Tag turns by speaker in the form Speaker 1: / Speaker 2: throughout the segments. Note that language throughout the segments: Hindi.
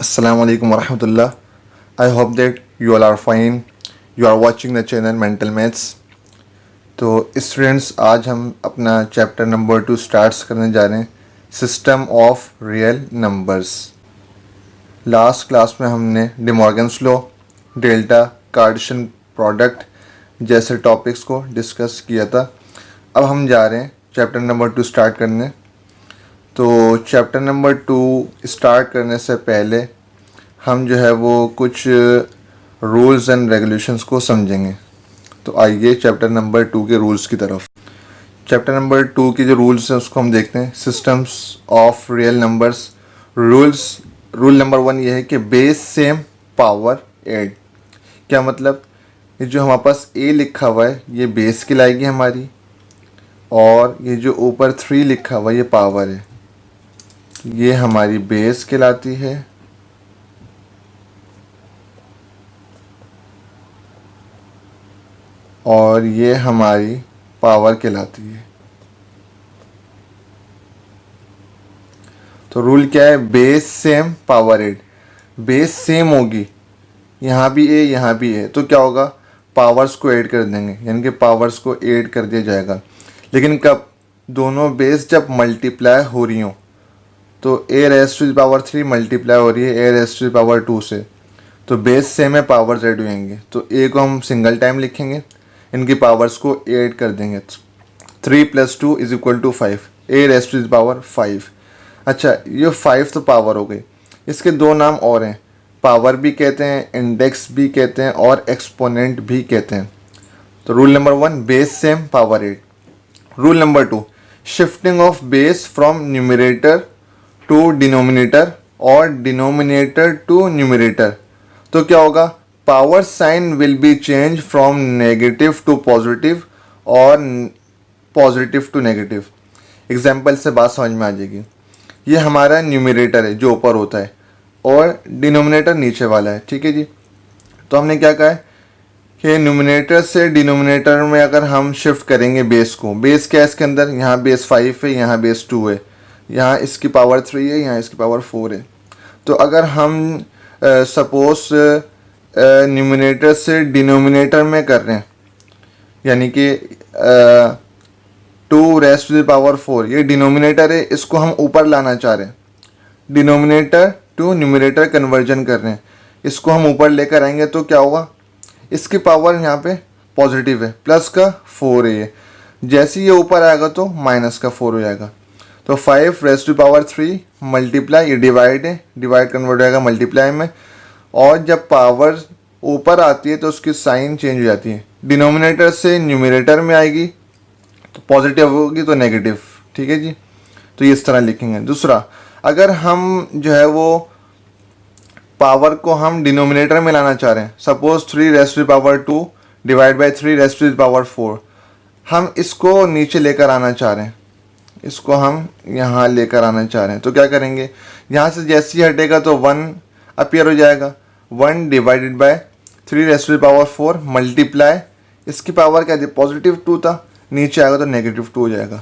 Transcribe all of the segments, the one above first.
Speaker 1: Assalamualaikum warahmatullah. I hope that you all are fine. You are watching the channel Mental Maths. तो स्टूडेंट्स आज हम अपना चैप्टर नंबर 2 स्टार्ट्स करने जा रहे हैं, system of real numbers. Last class में हमने De Morgan's law, delta, Cartesian product जैसे टॉपिक्स को डिस्कस किया था। अब हम जा रहे हैं चैप्टर नंबर 2 स्टार्ट करने। तो चैप्टर नंबर 2 स्टार्ट करने से पहले हम जो है वो कुछ रूल्स एंड रेगुलेशंस को समझेंगे। तो आइए चैप्टर नंबर 2 के रूल्स की तरफ। चैप्टर नंबर 2 के जो रूल्स हैं उसको हम देखते हैं, systems of real numbers. Rule number 1 ये है कि बेस सेम पावर एड। क्या मतलब, ये जो हमारे पास ए लिखा हुआ है ये बेस कहलाएगी हमारी, और ये जो ऊपर 3 लिखा हुआ है ये पावर है, ये हमारी बेस कहलाती है। और ये हमारी पावर कहलाती है। तो रूल क्या है, base same power add. Base same होगी, यहाँ भी ए यहाँ भी ए, तो क्या होगा, पावर्स को ऐड कर देंगे, यानी कि पावर्स को ऐड कर दिया जाएगा। लेकिन कब, दोनों बेस जब मल्टीप्लाई हो रही हो, तो a raise to the power 3 multiply हो रही है a raise to the power 2 से, तो बेस सेम है, पावर्स ऐड होंगे। तो ए को हम सिंगल टाइम लिखेंगे, इनकी पावर्स को ऐड कर देंगे। 3 + 2 = 5, a raise to the power 5। अच्छा, ये 5 तो पावर हो गई। इसके दो नाम और हैं, पावर भी कहते हैं, इंडेक्स भी कहते हैं, और एक्सपोनेंट भी कहते हैं। तो rule number 1 base same power add. Rule number 2 shifting of base from numerator to denominator और डिनोमिनेटर टू न्यूमरेटर। तो क्या होगा, power sign will be change from negative to positive और पॉजिटिव टू नेगेटिव। एग्जाम्पल से बात समझ में आ जाएगी। ये हमारा न्यूमरेटर है जो ऊपर होता है, और डिनोमिनेटर नीचे वाला है, ठीक है जी। तो हमने क्या कहा है कि न्यूमरेटर से डिनोमिनेटर में अगर हम शिफ्ट करेंगे बेस को, बेस क्या है इसके अंदर, यहाँ बेस 5 है, यहाँ बेस 2 है, यहाँ इसकी पावर 3 है, यहाँ इसकी पावर 4 है। तो अगर हम सपोज न्यूमरेटर से डिनोमिनेटर में कर रहे हैं, यानी कि 2 रेज़ टू द पावर 4, ये डिनोमिनेटर है, इसको हम ऊपर लाना चाह रहे हैं, डिनोमिनेटर टू न्यूमरेटर कन्वर्जन कर रहे हैं, इसको हम ऊपर लेकर आएंगे तो क्या होगा, इसकी पावर यहाँ पे पॉजिटिव है, प्लस का 4 है, जैसे ये ऊपर आएगा तो माइनस का 4 हो जाएगा। तो 5 रेज़ टू पावर 3 मल्टीप्लाई, ये डिवाइड है, डिवाइड कन्वर्ट हो जाएगा मल्टीप्लाई में, और जब पावर ऊपर आती है तो उसकी साइन चेंज हो जाती है, डिनोमिनेटर से न्यूमरेटर में आएगी तो पॉजिटिव होगी तो नेगेटिव, ठीक है जी। तो ये इस तरह लिखेंगे। दूसरा, अगर हम जो है वो पावर को हम डिनोमिनेटर में लाना चाह रहे हैं, suppose 3 raise to power 2 divide by 3 raise to power 4, हम इसको नीचे लेकर आना चाह रहे हैं, इसको हम यहाँ लेकर आना चाह रहे हैं, तो क्या करेंगे, यहाँ से जैसे ही हटेगा तो 1 अपीयर हो जाएगा, 1 divided by 3 raise to power 4 multiply, इसकी पावर क्या थी, पॉजिटिव 2 था, नीचे आएगा तो नेगेटिव 2 हो जाएगा।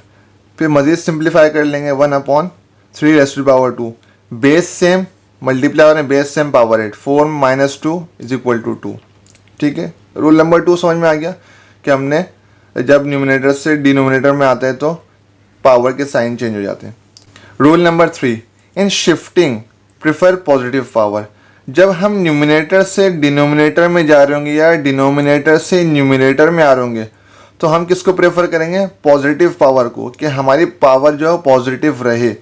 Speaker 1: फिर मज़ीद सिंप्लीफाई कर लेंगे, 1/3 raise to power 2, base same multiply हो रहे हैं, बेस सेम पावर 8, 4 - 2 = 2, ठीक है। रूल नंबर 2 समझ में आ गया कि हमने जब न्यूमरेटर से डिनोमिनेटर में आता है तो पावर के साइन चेंज हो जाते हैं। Rule number 3 in shifting prefer positive power. जब हम न्यूमरेटर से डिनोमिनेटर में जा रहे होंगे या डिनोमिनेटर से न्यूमरेटर में आ रहे होंगे, तो हम किसको प्रेफर करेंगे, पॉजिटिव पावर को, कि हमारी पावर जो है पॉजिटिव रहे,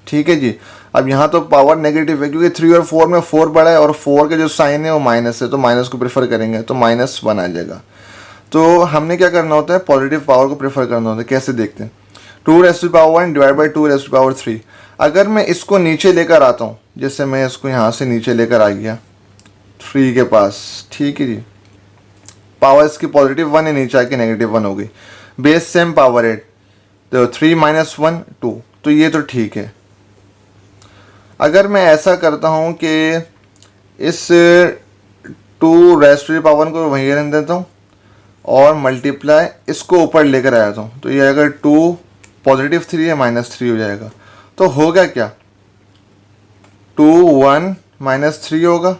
Speaker 1: ठीक है जी। अब यहाँ तो पावर नेगेटिव है क्योंकि 3 और 4 में 4 बड़ा है, और 4 के जो साइन है वो माइनस है, तो माइनस को प्रेफर करेंगे तो -1 आ जाएगा। तो हमने क्या करना होता है, पॉजिटिव पावर को प्रेफर करना होता है। कैसे देखते हैं, 2 raise to power 1 divide by 2 raise to power 3। अगर मैं इसको नीचे लेकर आता हूँ, जैसे मैं इसको यहाँ से नीचे लेकर आ गया 3 के पास, ठीक है जी, पावर इसकी पॉजिटिव 1 है, नीचे आके -1 हो गई, बेस सेम पावर 8, तो 3 - 1 2, तो ये तो ठीक है। अगर मैं ऐसा करता हूँ कि इस 2 रेज़ टू पावर को वहीं रहने देता हूँ और मल्टीप्लाई इसको ऊपर लेकर आया था, तो ये अगर 2 +3 है -3 हो जाएगा। तो होगा क्या, 2 1 -3 होगा।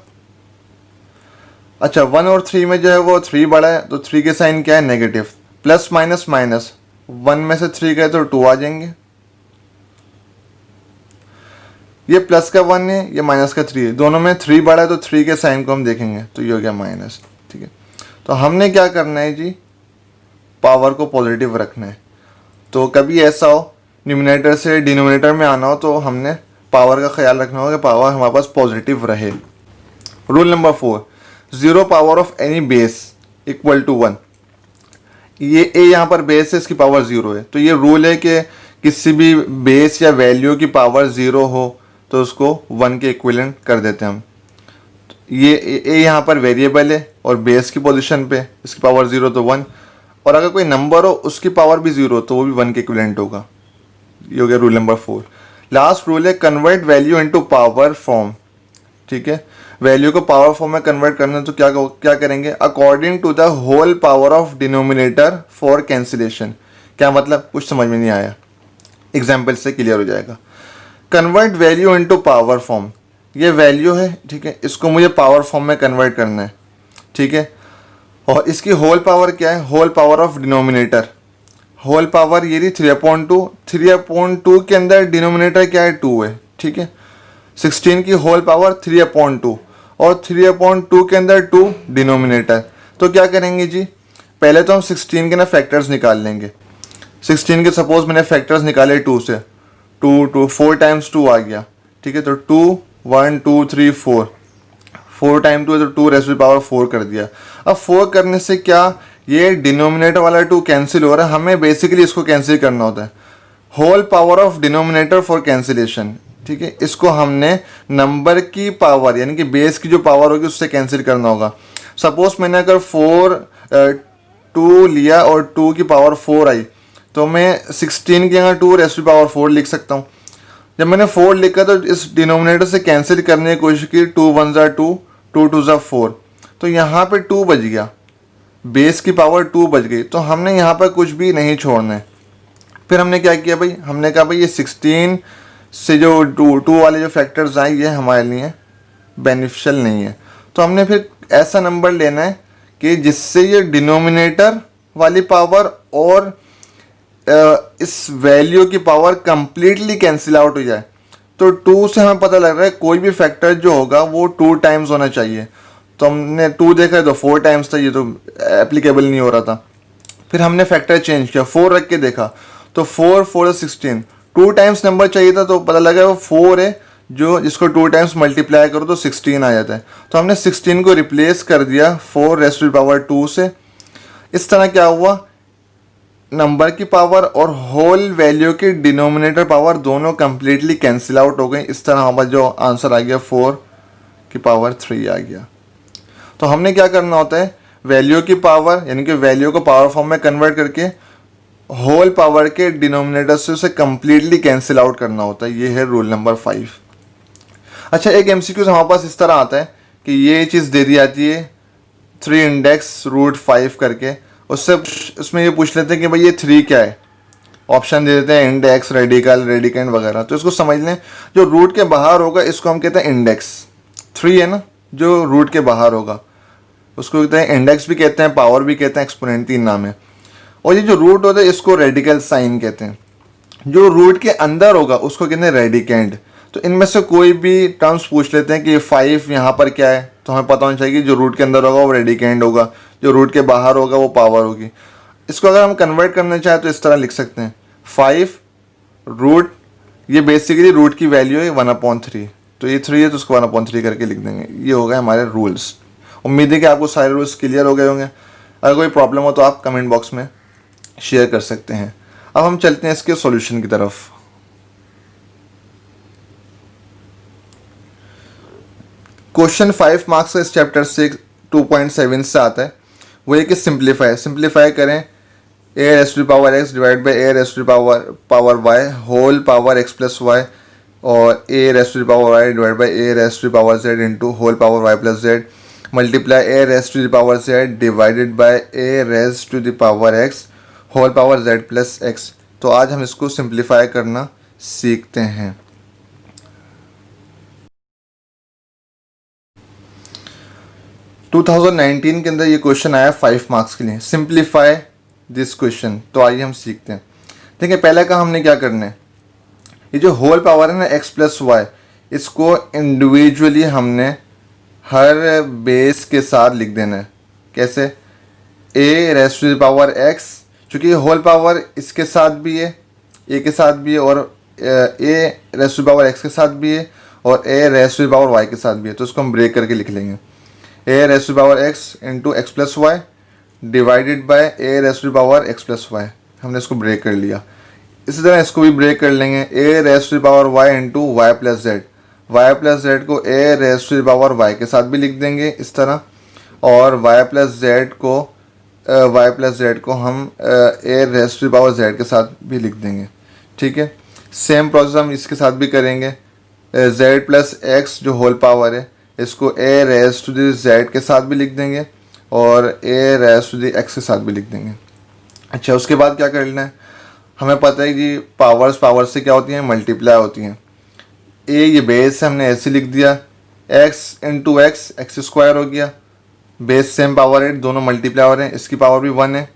Speaker 1: अच्छा 1 और 3 में जो है वो 3 बड़ा है, तो 3 के साइन क्या है, नेगेटिव। प्लस माइनस माइनस, 1 में से 3 गए तो 2 आ जाएंगे। ये प्लस का 1 है, ये माइनस का 3 है, दोनों में 3 बड़ा है तो 3 के साइन को हम देखेंगे, तो ये हो गया माइनस। ठीक है, तो हमने क्या करना है जी, पावर को पॉजिटिव रखना है। तो कभी ऐसा हो न्यूमिनेटर से डिनोमिनेटर में आना हो तो हमने पावर का ख्याल रखना होगा कि पावर हमारे पास पॉजिटिव रहे। Rule number 4, 0 power of any base equal to 1। ये ए यहाँ पर बेस है, इसकी पावर 0 है, तो ये रूल है कि किसी भी बेस या वैल्यू की पावर 0 हो तो उसको 1 के इक्विवेलेंट कर देते हैं हम। ये ए यहाँ पर वेरिएबल है और बेस की पोजीशन पे, इसकी पावर 0 तो 1, और अगर कोई नंबर हो उसकी पावर भी 0 तो वो भी 1 के इक्विवेलेंट होगा। ये हो गया रूल नंबर 4। लास्ट रूल है convert value into power form. ठीक है, वैल्यू को पावर फॉर्म में कन्वर्ट करना है तो क्या करेंगे, according to the whole power of denominator for cancellation. क्या मतलब, कुछ समझ में नहीं आया, एग्जाम्पल से क्लियर हो जाएगा। Convert value into power form, ये वैल्यू है, ठीक है, इसको मुझे पावर फॉर्म में कन्वर्ट करना है। ठीक है, और इसकी होल पावर क्या है, whole power of denominator, whole power ये रही 3/2। 3/2 के अंदर डिनोमिनेटर क्या है, 2 है। ठीक है, 16 की होल पावर 3/2 और 3/2 के अंदर 2 डिनोमिनेटर। तो क्या करेंगे जी, पहले तो हम 16 के ना फैक्टर्स निकाल लेंगे। 16 के सपोज मैंने फैक्टर्स निकाले 2 से, 2 4 टाइम्स 2 आ गया। ठीक है, तो 2 1 2 3 4, 4 टाइम 2 है तो 2 रेज़ टू पावर 4 कर दिया। अब 4 करने से क्या, ये डिनोमिनेटर वाला 2 कैंसिल हो रहा है, हमें बेसिकली इसको कैंसिल करना होता है, whole power of denominator for cancellation. ठीक है, इसको हमने नंबर की पावर यानी कि बेस की जो पावर होगी उससे कैंसिल करना होगा। सपोज मैंने अगर 2 लिया और 2 की पावर 4 आई तो मैं 16 की अगर 2 रेज़ टू पावर 4 लिख सकता हूँ। जब मैंने 4 लिखा तो इस डिनोमिनेटर से कैंसिल करने की कोशिश की, 2 1 ज़ा 2, 2 2 ज़ा 4, तो यहाँ पे 2 बच गया, बेस की पावर 2 बच गई, तो हमने यहाँ पर कुछ भी नहीं छोड़ना है। फिर हमने क्या किया भाई, हमने कहा भाई ये 16 से जो 2 वाले जो फैक्टर्स आए ये हमारे लिए बेनिफिशियल नहीं है, तो हमने फिर ऐसा नंबर लेना है कि जिससे ये डिनोमिनेटर वाली पावर और इस वैल्यू की पावर कंप्लीटली कैंसिल आउट हो जाए। तो 2 से हमें पता लग रहा है कोई भी फैक्टर जो होगा वो 2 टाइम्स होना चाहिए, तो हमने 2 देखा है तो 4 टाइम्स था, ये तो एप्लीकेबल नहीं हो रहा था। फिर हमने फैक्टर चेंज किया, 4 रख के देखा तो 4 4 16, 2 टाइम्स नंबर चाहिए था तो पता लगा वो 4 है, जो जिसको 2 टाइम्स मल्टीप्लाई करो तो 16 आ जाता है। तो हमने 16 को रिप्लेस कर दिया 4 रेज़ टू पावर 2 से। इस तरह क्या हुआ, नंबर की पावर और होल वैल्यू की डिनोमिनेटर पावर दोनों कंप्लीटली कैंसिल आउट हो गई। इस तरह हमारा जो आंसर आ गया 4 की पावर 3 आ गया। तो हमने क्या करना होता है, वैल्यू की पावर यानी कि वैल्यू को पावर फॉर्म में कन्वर्ट करके होल पावर के डिनोमिनेटर से उसे कंप्लीटली कैंसिल आउट करना होता है। ये है रूल नंबर 5। अच्छा, एक एमसीक्यूज हमारे पास इस तरह आता है कि ये चीज़ दे दी जाती है 3 इंडेक्स रूट 5 करके, उससे उसमें ये पूछ लेते हैं कि भाई ये 3 क्या है, ऑप्शन दे देते हैं इंडेक्स, रेडिकल, रेडिकेंड वगैरह। तो इसको समझ लें, जो रूट के बाहर होगा इसको हम कहते हैं इंडेक्स। 3 है ना, जो रूट के बाहर होगा उसको कहते हैं इंडेक्स भी कहते हैं, पावर भी कहते हैं, एक्सपोनेंट, 3 नाम है। और ये जो रूट होता है इसको रेडिकल साइन कहते हैं। जो रूट के अंदर होगा उसको कहते हैं रेडिकेंड। तो इनमें से कोई भी टर्म्स पूछ लेते हैं कि 5 यहाँ पर क्या है, तो हमें पता होना चाहिए कि जो रूट के अंदर होगा वो रेडिकेंड होगा, जो रूट के बाहर होगा वो पावर होगी। इसको अगर हम कन्वर्ट करना चाहें तो इस तरह लिख सकते हैं 5 रूट, ये बेसिकली रूट की वैल्यू है 1/3, तो ये 3 है तो उसको 1/3 करके लिख देंगे। ये हो गए हमारे रूल्स। उम्मीद है कि आपको सारे रूल्स क्लियर हो गए होंगे। अगर कोई प्रॉब्लम हो तो आप कमेंट बॉक्स में शेयर कर सकते हैं। अब हम चलते हैं इसके सॉल्यूशन की तरफ। क्वेश्चन 5 मार्क्स का इस चैप्टर से 2.7 से आता है, वो ये कि सिंप्लीफाई करें a raise to power x divide by a raise to power y whole power x plus y और a raise to power y divide by a raise to power z into whole power y plus z multiply a raise to power z divided by a raise to power x whole power z plus x। तो आज हम इसको सिंप्लीफाई करना सीखते हैं। 2019 के अंदर ये क्वेश्चन आया 5 मार्क्स के लिए, सिंप्लीफाई दिस क्वेश्चन। तो आइए हम सीखते हैं। ठीक है, पहले का हमने क्या करना है, ये जो होल पावर है ना x प्लस वाई, इसको इंडिविजुअली हमने हर बेस के साथ लिख देना है। कैसे? a raise to the power x, चूँकि ये होल पावर इसके साथ भी है, a के साथ भी है, और a raise to the power x के साथ भी है, और a raise to the power y के साथ भी है। तो इसको हम ब्रेक करके लिख लेंगे, a raise to the power x into x plus y divided by a raise to the power x plus y. हमने इसको ब्रेक कर लिया। इसी तरह इसको भी ब्रेक कर लेंगे, a raise to the power y into y plus z. Y plus z को a raise to the power y के साथ भी लिख देंगे इस तरह, और y प्लस जेड को हम a raise to the power z के साथ भी लिख देंगे। ठीक है, सेम प्रोसेस हम इसके साथ भी करेंगे। z प्लस एक्स जो होल पावर है, इसको a raise to the z के साथ भी लिख देंगे, और a raise to the x के साथ भी लिख देंगे। अच्छा, उसके बाद क्या करना है, हमें पता है कि पावर्स से क्या होती हैं, मल्टीप्लाई होती हैं। a ये बेस है, हमने ऐसे लिख दिया, x into x, x square हो गया। बेस सेम पावर है, दोनों मल्टीप्लाई हो रहे हैं, इसकी पावर भी 1 है,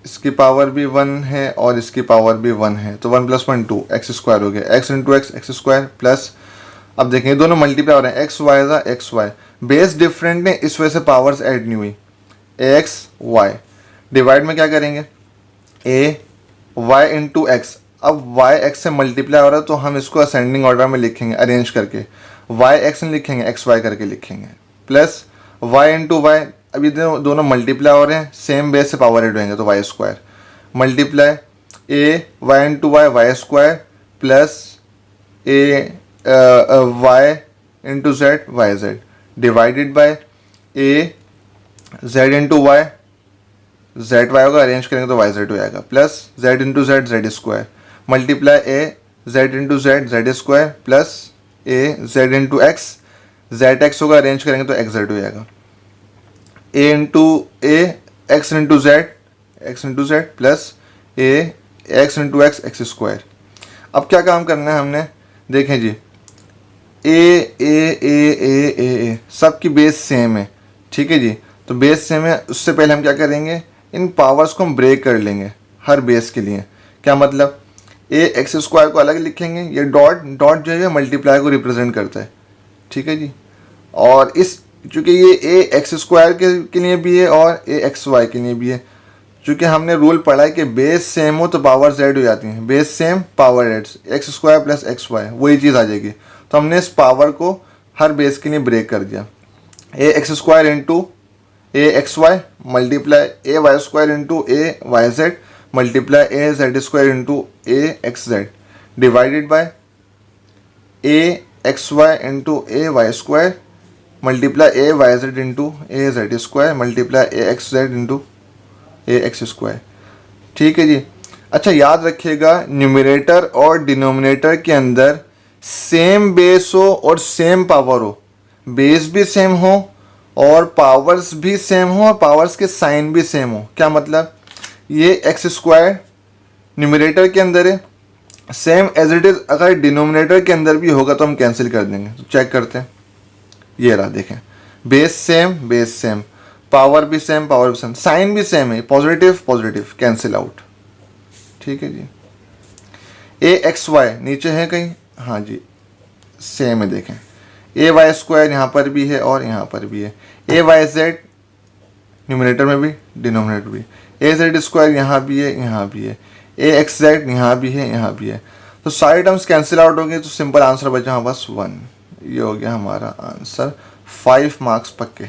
Speaker 1: इसकी पावर भी 1 है, और इसकी पावर भी 1 है। तो 1 + 1 2 एक्स स्क्वायर हो गया, x into x, x square plus, अब देखेंगे दोनों मल्टीप्लाई हो रहे हैं, एक्स वाई था एक्स वाई, बेस डिफरेंट है, इस वजह से पावर्स ऐड नहीं हुई, एक्स वाई। डिवाइड में क्या करेंगे, a y इंटू एक्स। अब y x से मल्टीप्लाई हो रहा है, तो हम इसको असेंडिंग ऑर्डर में लिखेंगे, अरेंज करके y x नहीं लिखेंगे, x y करके लिखेंगे, प्लस y इंटू वाई। अब ये दोनों मल्टीप्लाई हो रहे हैं, सेम बेस से पावर ऐड होंगे, तो y square multiply a y into y, y square plus a y into z, y z divided by a z into y, z y होगा, अरेंज करेंगे तो वाई जेड हो जाएगा, plus z into z, z square multiply a z into z, z square plus a z into x, z x होगा, अरेंज करेंगे तो एक्स जेड हो जाएगा, a into a x into z plus a x into x, x square. अब क्या काम करना है हमने, देखें जी, ए सबकी बेस सेम है। ठीक है जी, तो बेस सेम है, उससे पहले हम क्या करेंगे, इन पावर्स को हम ब्रेक कर लेंगे हर बेस के लिए। क्या मतलब, ए एक्स स्क्वायर को अलग लिखेंगे, ये डॉट जो है मल्टीप्लाई को रिप्रेजेंट करता है। ठीक है जी, और इस चूँकि ये ए एक्स स्क्वायर के लिए भी है और ए एक्स वाई के लिए भी है, चूँकि हमने रूल पढ़ा है कि बेस सेम हो तो पावर जेड हो जाती हैं, base same power adds, x square plus x y वही चीज़ आ जाएगी। तो हमने इस पावर को हर बेस के लिए ब्रेक कर दिया, a x square into a x y multiply a y square into a y z multiply a z square into a x z divided by a x y into a y square multiply a y z into a z square multiply a x z into a x square. ठीक है जी। अच्छा, याद रखिएगा, न्यूमरेटर और डिनोमिनेटर के अंदर सेम बेस हो और सेम पावर हो, बेस भी सेम हो और पावर्स भी सेम हो और पावर्स के साइन भी सेम हो। क्या मतलब, ये एक्स स्क्वायर न्यूमरेटर के अंदर है, सेम एज इट इज़ अगर डिनोमिनेटर के अंदर भी होगा तो हम कैंसिल कर देंगे। तो चेक करते हैं, ये रहा, देखें, बेस सेम, पावर भी सेम, साइन भी सेम है, पॉजिटिव कैंसिल आउट। ठीक है जी। ए एक्स वाई नीचे है कहीं, हाँ जी सेम है, देखें, ए वाई स्क्वायर यहाँ पर भी है और यहाँ पर भी है, ए वाई जेड न्यूमरेटर में भी डिनोमिनेटर भी, ए जेड स्क्वायर यहाँ भी है, यहाँ भी है, ए एक्स जेड यहाँ भी है, यहाँ भी है। तो सारे टर्म्स कैंसिल आउट हो गए, तो सिंपल आंसर बचा बस 1। ये हो गया हमारा आंसर, 5 मार्क्स पक्के।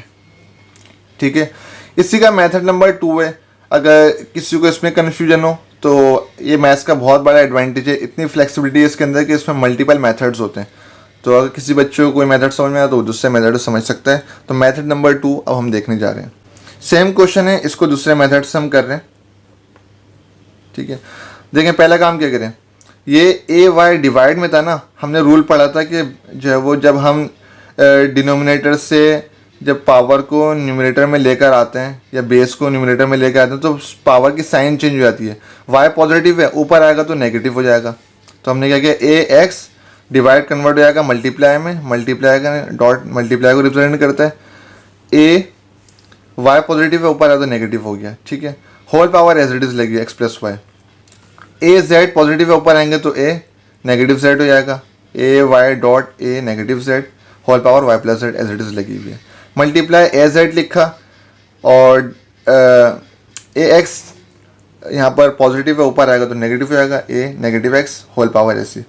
Speaker 1: ठीक है, इसी का मेथड नंबर 2 है। अगर किसी को इसमें कन्फ्यूजन हो तो ये मैथ्स का बहुत बड़ा एडवांटेज है, इतनी फ्लेक्सिबिलिटी है इसके अंदर कि इसमें मल्टीपल मेथड्स होते हैं। तो अगर किसी बच्चे को कोई मेथड समझ में आया तो दूसरे मेथड समझ सकता है। तो मेथड नंबर 2 अब हम देखने जा रहे हैं। सेम क्वेश्चन है, इसको दूसरे मेथड से हम कर रहे हैं। ठीक है, देखें पहला काम क्या करें, ये ए वाई डिवाइड में था ना, हमने रूल पढ़ा था कि जो है वो जब हम डिनोमिनेटर से जब पावर को न्यूमरेटर में लेकर आते हैं या बेस को न्यूमरेटर में लेकर आते हैं तो पावर की साइन चेंज हो जाती है। वाई पॉजिटिव है, ऊपर आएगा तो नेगेटिव हो जाएगा। तो हमने क्या किया, ए एक्स डिवाइड कन्वर्ट हो जाएगा मल्टीप्लाई में, मल्टीप्लाई का डॉट मल्टीप्लाई को रिप्रेजेंट करता है, ए वाई पॉजिटिव है, ऊपर आया तो नेगेटिव हो गया, ठीक है। Whole power as it is लगी x plus y. A z positive है, ऊपर आएंगे तो ए नेगेटिव जेड हो जाएगा, a y dot a negative z whole power y plus z as it is लगी हुई है। मल्टीप्लाई ए जेड लिखा और ए एक्स यहाँ पर पॉजिटिव है, ऊपर आएगा तो नेगेटिव हो जाएगा, a negative x whole power ऐसी।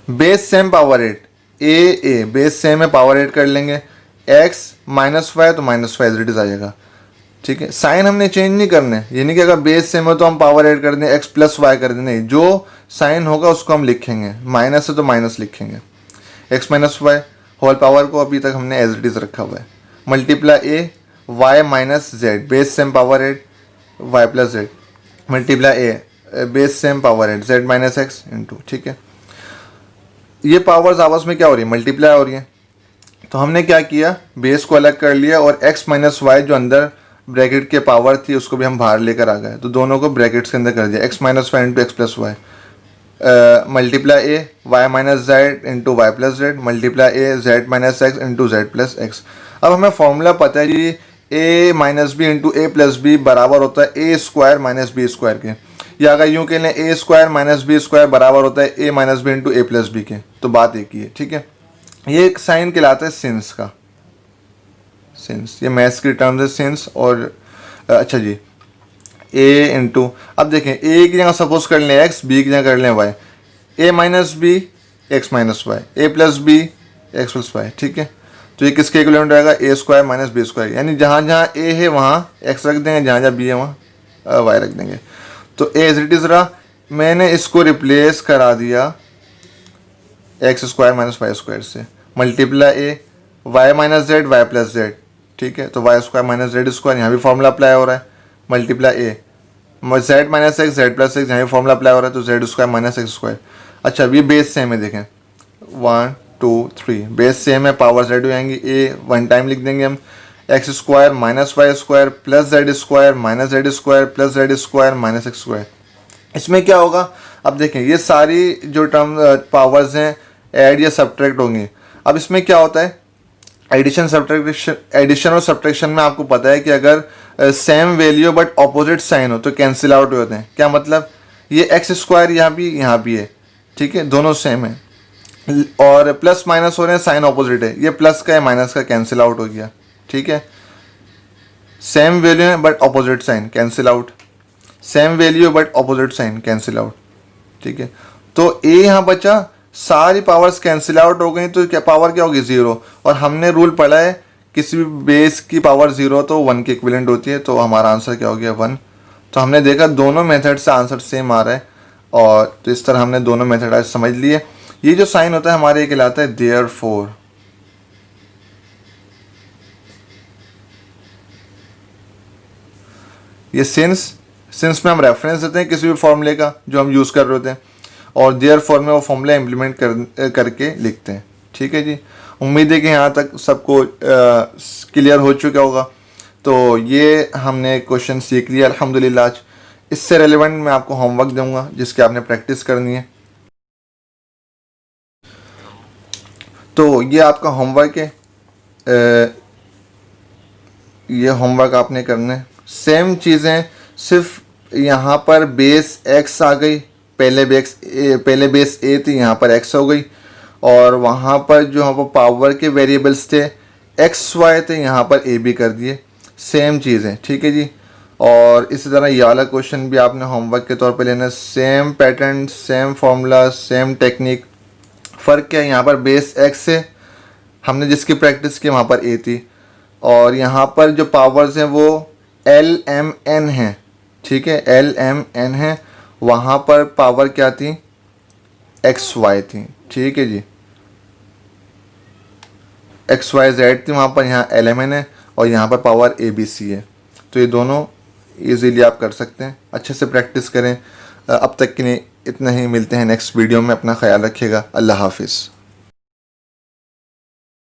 Speaker 1: Base same power 8 a base same है, पावर 8 कर लेंगे। एक्स माइनस वाई तो minus y as it is आ जाएगा, ठीक है। साइन हमने चेंज नहीं करने, ये नहीं कि अगर बेस सेम है तो हम पावर 8 कर दें, एक्स प्लस वाई कर दें, नहीं, जो साइन होगा उसको हम लिखेंगे, माइनस है तो माइनस लिखेंगे। X minus y whole power को अभी तक हमने एज इट इज़ रखा हुआ है। Multiply a y minus z base same power 8 y plus z multiply a base same power 8 z minus x into, ठीक है। ये पावर्स आपस में क्या हो रही है, मल्टीप्लाई हो रही है। तो हमने क्या किया, बेस को अलग कर लिया और x माइनस वाई जो अंदर ब्रैकेट के पावर थी उसको भी हम बाहर लेकर आ गए, तो दोनों को ब्रैकेट्स के अंदर कर दिया, x minus y into x plus y multiply a y minus z into y plus z multiply a z minus x into z plus x. अब हमें फॉर्मूला पता है जी, a minus b into a plus b बराबर होता है a square minus b square के, या अगर यूँ कह लें a square minus b square बराबर होता है a minus b into a plus B के, तो बात एक ही है, ठीक है। ये एक साइन कहलाता है सिंस का, सिंस, ये मैथ्स की टर्म्स है सिंस। और अच्छा जी, ए इंटू, अब देखें ए की जगह सपोज कर लें एक्स, बी की जगह कर लें y, a minus b x minus y, a plus b x plus y, ठीक है। तो ये किसके इक्विवेलेंट रहेगा, a square minus b square, यानी जहाँ जहाँ ए है वहाँ एक्स रख देंगे, जहाँ जहाँ बी है वहाँ वाई रख देंगे। तो ए एज इट इज़ रहा, मैंने इसको रिप्लेस करा दिया x square minus y square से। Multiply a y minus z y plus z, ठीक है। तो y square minus z square, यहाँ भी फॉर्मूला अप्लाई हो रहा है। Multiply a z minus x z plus x, यहाँ भी फॉर्मूला अप्लाई हो रहा है, तो z square minus x square. अच्छा, ये बेस सेम है, देखें 1 2 3 बेस सेम है, पावर जेड हो जाएंगी, ए वन टाइम लिख देंगे हम, x square minus y square plus z square minus z square plus z square minus x square. इसमें क्या होगा, अब देखें ये सारी जो टर्म पावर्स हैं ऐड या सब्ट्रैक्ट होंगी। अब इसमें क्या होता है, एडिशन और सब्ट्रैक्शन में आपको पता है कि अगर same value but opposite sign हो तो कैंसिल आउट होते हैं। क्या मतलब, ये एक्स स्क्वायर यहाँ भी है, ठीक है, दोनों सेम है, और प्लस माइनस हो रहे हैं, साइन ऑपोजिट है, ये प्लस का है माइनस का कैंसिल आउट हो गया, ठीक है। सेम वैल्यू है but opposite sign cancel out, same value but opposite sign cancel out, ठीक है। तो ए यहाँ बचा, सारी पावर्स कैंसिल आउट हो गई, तो क्या पावर क्या होगी, ज़ीरो। और हमने रूल पढ़ा है किसी भी बेस की पावर ज़ीरो तो 1 के इक्विवेलेंट होती है, तो हमारा आंसर क्या हो गया 1। तो हमने देखा दोनों मेथड से आंसर सेम आ रहा है, और तो इस तरह हमने दोनों मेथड आज समझ लिए। ये जो साइन होता है हमारे ये कहलाता है देयरफॉर। ये सिंस में हम रेफरेंस देते हैं किसी भी फॉर्मूले का जो हम यूज़ कर रहे होते हैं, और देयरफॉर में वो फॉर्मूला इम्प्लीमेंट करके लिखते हैं, ठीक है जी। उम्मीद है कि यहाँ तक सबको क्लियर हो चुका होगा। तो ये हमने क्वेश्चन सीख लिया अल्हम्दुलिल्लाह आज। इससे रेलेवेंट मैं आपको होमवर्क दूंगा जिसकी आपने प्रैक्टिस करनी है। तो ये आपका होमवर्क है, ये होमवर्क आपने करना है। सेम चीज़ें, सिर्फ यहाँ पर बेस एक्स आ गई, पहले बेस ए थी, यहाँ पर एक्स हो गई, और वहाँ पर जो हम पावर के वेरिएबल्स थे एक्स वाई थे, यहाँ पर ए बी कर दिए। सेम चीज़ है, ठीक है जी। और इसी तरह ये वाला क्वेश्चन भी आपने होमवर्क के तौर पे लेना है। Same pattern, same formula, same technique. फ़र्क क्या है, यहाँ पर बेस एक्स है, हमने जिसकी प्रैक्टिस की वहाँ पर ए थी, और यहाँ पर जो पावर्स हैं वो एल एम एन है, ठीक है, एल एम एन है। वहाँ पर पावर क्या थी, एक्स वाई थी, ठीक है जी, एक्स वाई जेड थी वहाँ पर, यहाँ एल एम एन है, और यहाँ पर पावर ए बी सी है। तो ये दोनों इजीली आप कर सकते हैं, अच्छे से प्रैक्टिस करें। अब तक के लिए इतना ही, मिलते हैं नेक्स्ट वीडियो में। अपना ख्याल रखिएगा, अल्लाह हाफिज़।